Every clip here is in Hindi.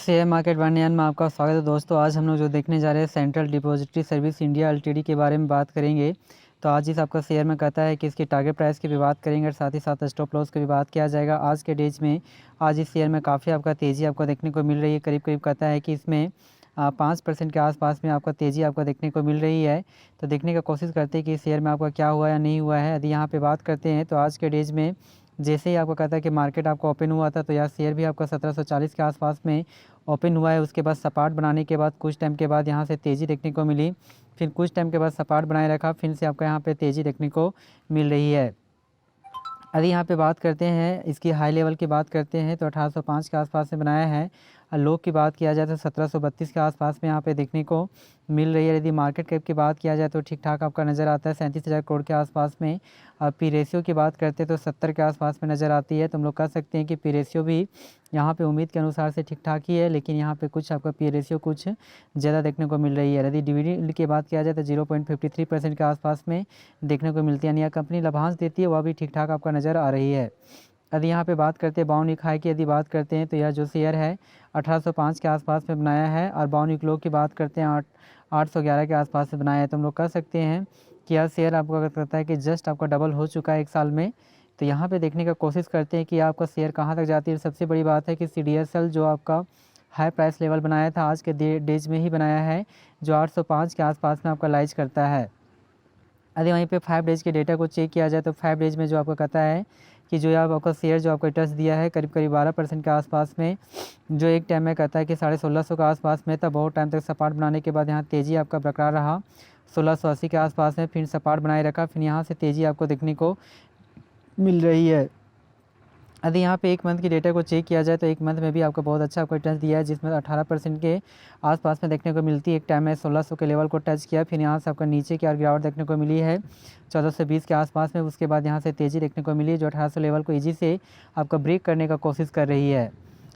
शेयर मार्केट वाणिज्य में आपका स्वागत है दोस्तों। आज हम लोग जो देखने जा रहे हैं central depository service India LTD के बारे में बात करेंगे। तो आज इस आपका शेयर में कहता है कि इसकी टारगेट प्राइस की भी बात करेंगे और साथ ही साथ स्टॉप लॉस की भी बात किया जाएगा। आज के डेज में आज इस शेयर में काफ़ी आपका तेज़ी आपको देखने को मिल रही है। करीब करीब कहता है कि इसमें 5% के आसपास में आपका तेज़ी आपको देखने को मिल रही है। तो देखने का कोशिश करते हैं कि इस शेयर में आपका क्या हुआ या नहीं हुआ है। यदि यहाँ पर बात करते हैं तो आज के डेज में जैसे ही आपको कहता है कि मार्केट आपको ओपन हुआ था तो यह शेयर भी आपका 1740 के आसपास में ओपन हुआ है। उसके बाद सपाट बनाने के बाद कुछ टाइम के बाद यहाँ से तेज़ी देखने को मिली, फिर कुछ टाइम के बाद सपाट बनाए रखा, फिर से आपका यहाँ पे तेज़ी देखने को मिल रही है। यदि यहाँ पे बात करते हैं इसकी हाई लेवल की बात करते हैं तो 1805 के आसपास से बनाया है। लो की बात किया जाए तो 1732 के आसपास में यहाँ पे देखने को मिल रही है। यदि मार्केट कैप की बात किया जाए तो ठीक ठाक आपका नज़र आता है 37,000 करोड़ के आसपास में। पी रेशियो की बात करते हैं तो 70 के आसपास में नज़र आती है। तो हम लोग कह सकते हैं कि पी रेशियो भी यहाँ पे उम्मीद के अनुसार से ठीक ठाक ही है, लेकिन यहाँ पे कुछ आपका पी रेशियो कुछ ज़्यादा देखने को मिल रही है। यदि डिविडेंड की बात किया जाए तो 0.53% के आसपास में देखने को मिलती है, यानी यह कंपनी लाभांश देती है वह भी ठीक ठाक आपका नज़र आ रही है। यदि यहाँ पे बात करते हैं बाउन वीक हाई की यदि बात करते हैं तो यह जो शेयर है 1805 के आसपास में बनाया है और बाउन वीक लो की बात करते हैं 811 के आसपास से बनाया है। तो हम लोग कह सकते हैं कि यह शेयर आपको अगर कहता है कि जस्ट आपका डबल हो चुका है एक साल में। तो यहाँ पे देखने का कोशिश करते हैं कि आपका शेयर कहाँ तक जाती है। सबसे बड़ी बात है कि CDSL जो आपका हाई प्राइस लेवल बनाया था आज के डेज में ही बनाया है, जो 805 के आसपास में आपका लाइज करता है। यदि वहीं पे 5 डेज़ के डेटा को चेक किया जाए तो 5 डेज़ में जो आपको कहता है कि जो आपका शेयर जो आपको टच दिया है करीब करीब 12% के आसपास में, जो एक टाइम में कहता है कि 1650 के आसपास में था। बहुत टाइम तक सपाट बनाने के बाद यहाँ तेज़ी आपका बरकरार रहा 1680 के आसपास में, फिर सपाट बनाए रखा, फिर यहाँ से तेज़ी आपको देखने को मिल रही है। यदि यहाँ पे एक मंथ की डेटा को चेक किया जाए तो एक मंथ में भी आपको बहुत अच्छा आपको रिटर्न दिया है, जिसमें 18% के आसपास में देखने को मिलती है। एक टाइम में 1600 के लेवल को टच किया, फिर यहाँ से आपका नीचे की और गिरावट देखने को मिली है 1420 के आसपास में। उसके बाद यहाँ से तेज़ी देखने को मिली है जो 1800 लेवल को ईजी से आपका ब्रेक करने का कोशिश कर रही है।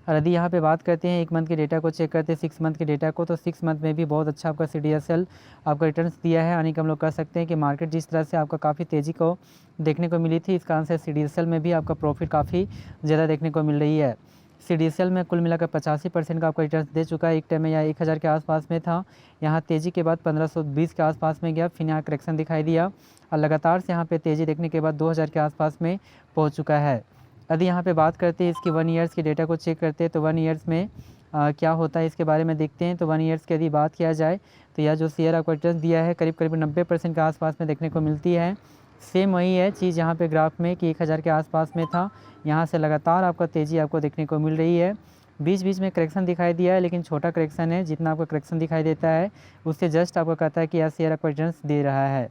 और यदि यहाँ पे बात करते हैं एक मंथ के डेटा को चेक करते हैं 6 मंथ के डेटा को, तो 6 मंथ में भी बहुत अच्छा आपका CDSL आपका रिटर्न्स दिया है। यानी कि हम लोग कह सकते हैं कि मार्केट जिस तरह से आपका काफ़ी तेज़ी को देखने को मिली थी, इस कारण से CDSL में भी आपका प्रॉफिट काफ़ी ज़्यादा देखने को मिल रही है। CDSL में कुल मिलाकर 85% का आपका रिटर्न दे चुका है। एक टाइम में यह 1000 के आसपास में था, यहाँ तेज़ी के बाद 1520 के आसपास में गया, फिर यहाँ करेक्शन दिखाई दिया और लगातार से यहाँ पे तेज़ी देखने के बाद 2000 के आसपास में पहुँच चुका है। यदि यहाँ पे बात करते हैं इसकी 1 ईयर्स की डेटा को चेक करते हैं तो 1 ईयर्स में क्या होता है इसके बारे में देखते हैं। तो 1 ईयर्स की यदि बात किया जाए तो यह जो शेयर आपको रिटर्न दिया है करीब करीब 90% के आसपास में देखने को मिलती है। सेम वही है चीज़ यहाँ पे ग्राफ में कि 1000 के आसपास में था, यहाँ से लगातार आपका तेज़ी आपको देखने को मिल रही है। बीच बीच में करेक्शन दिखाई दिया है, लेकिन छोटा करेक्शन है। जितना आपको करेक्शन दिखाई देता है उससे जस्ट आपको कहता है कि यह शेयर आपको रिटर्न्स दे रहा है।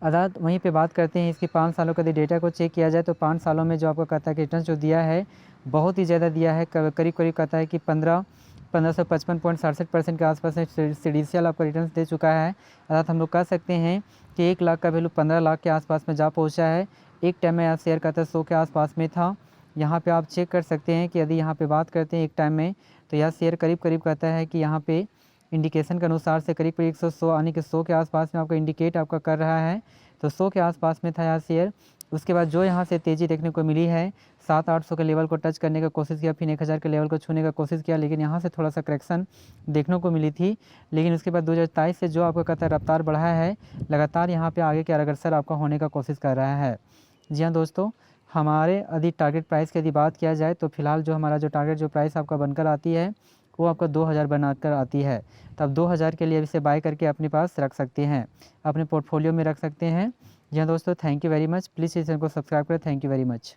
अर्थात वहीं पे बात करते हैं इसकी 5 सालों का यदि डेटा को चेक किया जाए तो 5 सालों में जो आपको कहता है कि रिटर्न जो दिया है बहुत ही ज़्यादा दिया है। करीब करीब कहता है कि 1555.67% के आसपास में CDSL आपका रिटर्न दे चुका है। अर्थात हम लोग कह सकते हैं कि 1 लाख का वैल्यू 15 लाख के आसपास में जा पहुँचा है। एक टाइम में यह शेयर कहता है 100 के आसपास में था। यहाँ पर आप चेक कर सकते हैं कि यदि यहाँ पर बात करते हैं एक टाइम में तो यह शेयर करीब करीब कहता है कि यहाँ पे इंडिकेशन के अनुसार से करीब करीब 100 यानी कि 100 के आसपास में आपका इंडिकेट आपका कर रहा है। तो 100 के आसपास में था यह शेयर। उसके बाद जो यहाँ से तेज़ी देखने को मिली है 700-800 के लेवल को टच करने का कोशिश किया, फिर 1000 के लेवल को छूने का कोशिश किया, लेकिन यहाँ से थोड़ा सा करेक्शन देखने को मिली थी। लेकिन उसके बाद 2023 से जो आपको कहता है रफ्तार बढ़ा है, लगातार यहाँ पे आगे के अग्रसर आपका होने का कोशिश कर रहा है। जी हाँ दोस्तों, हमारे यदि टारगेट प्राइस की यदि बात किया जाए तो फिलहाल जो हमारा जो टारगेट जो प्राइस आपका बनकर आती है वो आपका 2000 बनाकर आती है। तब 2000 के लिए इसे बाय करके अपने पास रख सकते हैं, अपने पोर्टफोलियो में रख सकते हैं। जी हाँ दोस्तों, thank you very much. Please इस चैनल को सब्सक्राइब करें। Thank you very much.